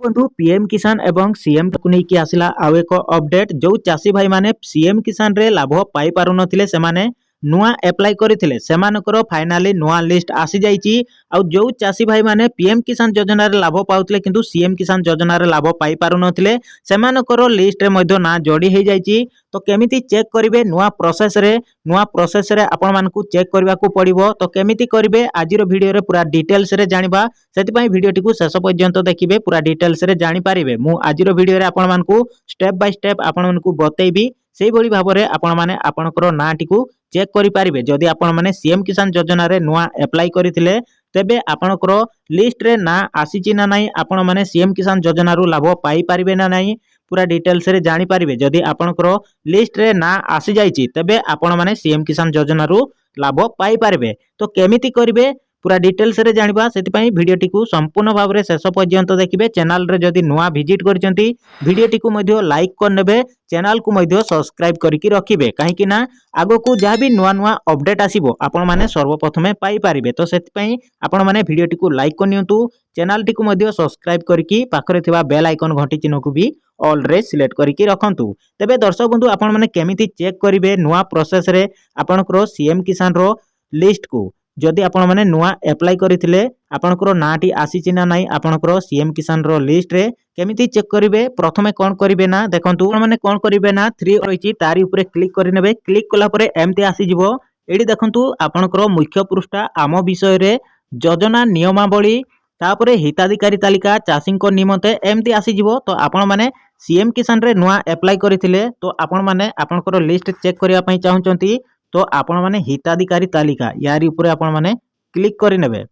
बंधु पीएम किसान एवं सीएम को नहीं आसला आउ एक अपडेट जो चाषी भाई माने सीएम किसान रे लाभ पाई पारु नथिले सेमाने नुआ एप्लाई करथिले सेमानकर फाइनाली नुआ लिस्ट आसी जाईची आउ जो चाषी भाई माने पीएम किसान योजना रे लाभ पाउतले किंतु सीएम किसान योजना रे लाभ पाई पारु नथिले सेमानकर लिस्ट रे मध्य ना जोड़ी हे जाईची। तो केमिति चेक करिवे नुआ प्रोसेस रे आपण मानकू चेक करबा को पड़िबो। तो केमिति करिवे आजिरो वीडियो रे पूरा डिटेल्स रे जानिबा सेति पई वीडियोटी को शेष पर्यंत देखिबे पूरा डिटेल्स रे जानि पारिबे। मु आजिरो वीडियो रे आपण मानकू स्टेप बाय स्टेप आपण मानकू बतैबी सेही भली भाबरे आपण माने आपनकर नाटी को चेक करि पारिबे। जदि आपण माने सीएम किसान योजना रे नुआ अप्लाई करिथिले तेबे आपनकर लिस्ट रे ना आसीची ना नाही आपण माने सीएम किसान योजना रु लाभ पाई पारिबे ना नाही पूरा डिटेल्स रे जानि पारिबे। जदि आपनकर लिस्ट रे ना आसी जाईची तेबे आपण माने सीएम किसान योजना रु लाभ पाई पारिबे। तो केमिति करिवे पूरा डिटेल्स रे जानिबा सेति पई वीडियोटी को संपूर्ण भाव रे शेष पर्यंत देखिबे। चैनल रे जदि नुआ विजिट करचंती वीडियोटी को मध्य लाइक कर नेबे चैनल को मध्य सब्सक्राइब करिकि रखिबे काहेकि ना आगो को जहाँ भी नुआ नुआ अपडेट आसीबो आपण माने सर्वप्रथमे पाई पारिबे। तो सेति पई आपण माने वीडियोटी को लाइक कर नियंतु चैनल टी को मध्य सब्सक्राइब करिकि पाखरे थिबा बेल आइकन घंटी चिन्ह को भी ऑल रे सिलेक्ट करिकि रखंतु। तेबे दर्शक बंधु आपण माने केमिति चेक करिवे नुआ प्रोसेस रे आपनकर सीएम किसान रो लिस्ट को जदि आपण माने नुआ अप्लाई करिथिले आपनकर नाटी आसीची ना नाही आपनकर सीएम किसान रो लिस्ट रे केमिति चेक करिवे। प्रथमे कोन करिवे ना देखंतु आपण माने कोन करिवे ना 3 रहिची तारी ऊपर क्लिक करि नेबे। क्लिक कला परे एमती आसी जिवो एडी देखंतु आपनकर मुख्य पृष्ठा आम विषय रे योजना नियमावली तापरे हिताधिकारी तालिका चाषी निमंते एमती आसी जिवो। तो आपण माने सीएम किसान रे नुआ अप्लाई करिथिले तो आपण माने आपनकर लिस्ट चेक करिया पई चाहउचंती तो आपण माने हिताधिकारी तालिका यारी ऊपर आपण माने क्लिक करि नेबे।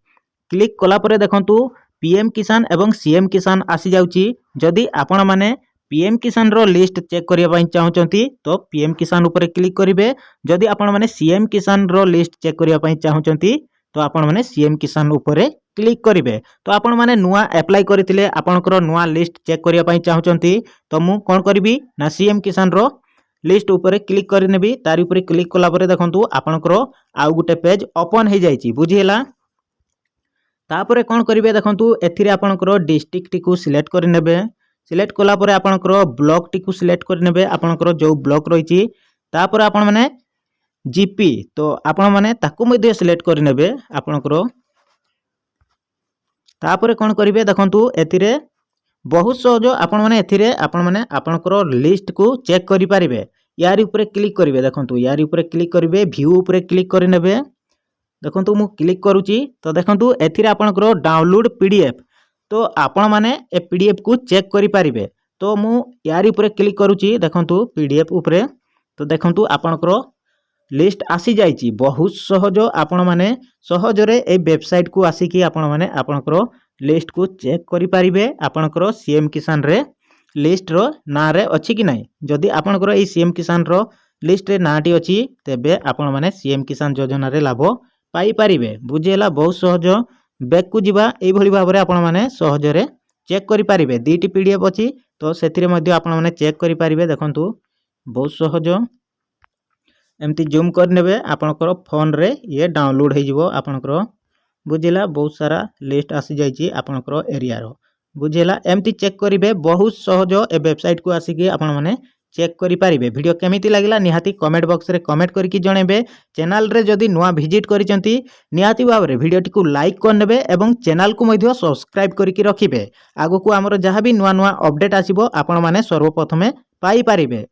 क्लिक कला परे देखंतु पीएम किसान एवं सीएम किसान आसी जाउची। जदि आपण माने पीएम किसान रो लिस्ट चेक करिया पई चाहउचंती तो पीएम किसान ऊपर क्लिक करिवे। जदि आपण माने सीएम किसान रो लिस्ट चेक करिया पई चाहउचंती तो आपण माने सीएम किसान ऊपर क्लिक करिवे। तो आपण माने नुआ अप्लाई करिथिले आपनकर नुआ लिस्ट चेक करिया पई चाहउचंती तो मु कोन करबी ना सीएम किसान रो लिस्ट ऊपर क्लिक कर नेबी। तारी ऊपर क्लिक कला परे देखंतु आपनकर आउ गुटे पेज ओपन हे जाईची बुझिहेला। तापरे कोन करिवे देखंतु एथिरे आपनकर डिस्ट्रिक्ट टी को सिलेक्ट कर नेबे। सिलेक्ट कला परे आपनकर ब्लॉक टी को सिलेक्ट कर नेबे आपनकर जो ब्लॉक रहिची। तापरे आपण माने जीपी तो आपण माने ताकू मध्ये सिलेक्ट कर नेबे आपनकर। तापरे कोन करिवे देखंतु एथिरे बहुत सहज आपण माने एथिरे आपण माने आपनकर लिस्ट को चेक करि पारिबे। यारी ऊपर क्लिक करिवे देखंतु यारी ऊपर क्लिक करिवे व्यू ऊपर क्लिक करि नेबे। देखंतु मु क्लिक करूची तो देखंतु एथिरे आपनकर डाउनलोड पीडीएफ तो आपण माने ए पीडीएफ को चेक करि पारिबे। तो मु यारी ऊपर क्लिक करूची देखंतु पीडीएफ ऊपर तो देखंतु आपनकर लिस्ट आसी जाईची। बहुत सहज आपण माने सहज रे ए वेबसाइट को आसीकी आपण माने आपनकर लिस्ट को चेक करि पारिबे आपनकर सीएम किसान रे लिस्ट रो ना रे अछि कि नाही। जदि आपनकर ए सीएम किसान रो लिस्ट रे नाटी अछि तेबे आपण माने सीएम किसान योजना रे लाभ पाई पारिबे बुझेला। बहुत सहज बैक को जिबा एई भली भाबरे आपण माने सहज रे चेक करि पारिबे। दीटी पीडीएफ अछि तो सेथिरे मध्ये आपण माने चेक करि पारिबे। देखंतु बहुत सहज एमती जूम कर नेबे आपनकर फोन रे ये डाउनलोड हे जिवो आपनकर बुझिला। बहुत सारा लिस्ट आसी जाईची आपनकर एरिया रो बुझिला। एमती चेक करिवे बहुत सहज ए वेबसाइट को आसीकी आपण माने चेक करि पारिबे। वीडियो केमिति लागिला निहाती कमेंट बॉक्स रे कमेंट करके जणेबे। चैनल रे जदि नुआ विजिट करिसंती निहाती भाव रे वीडियोटी को लाइक कर नेबे एवं चैनल को मध्य सब्सक्राइब करके रखिबे। आगो को हमर जहां भी नुआ नुआ अपडेट आसीबो आपण माने सर्वप्रथमे पाई पारिबे।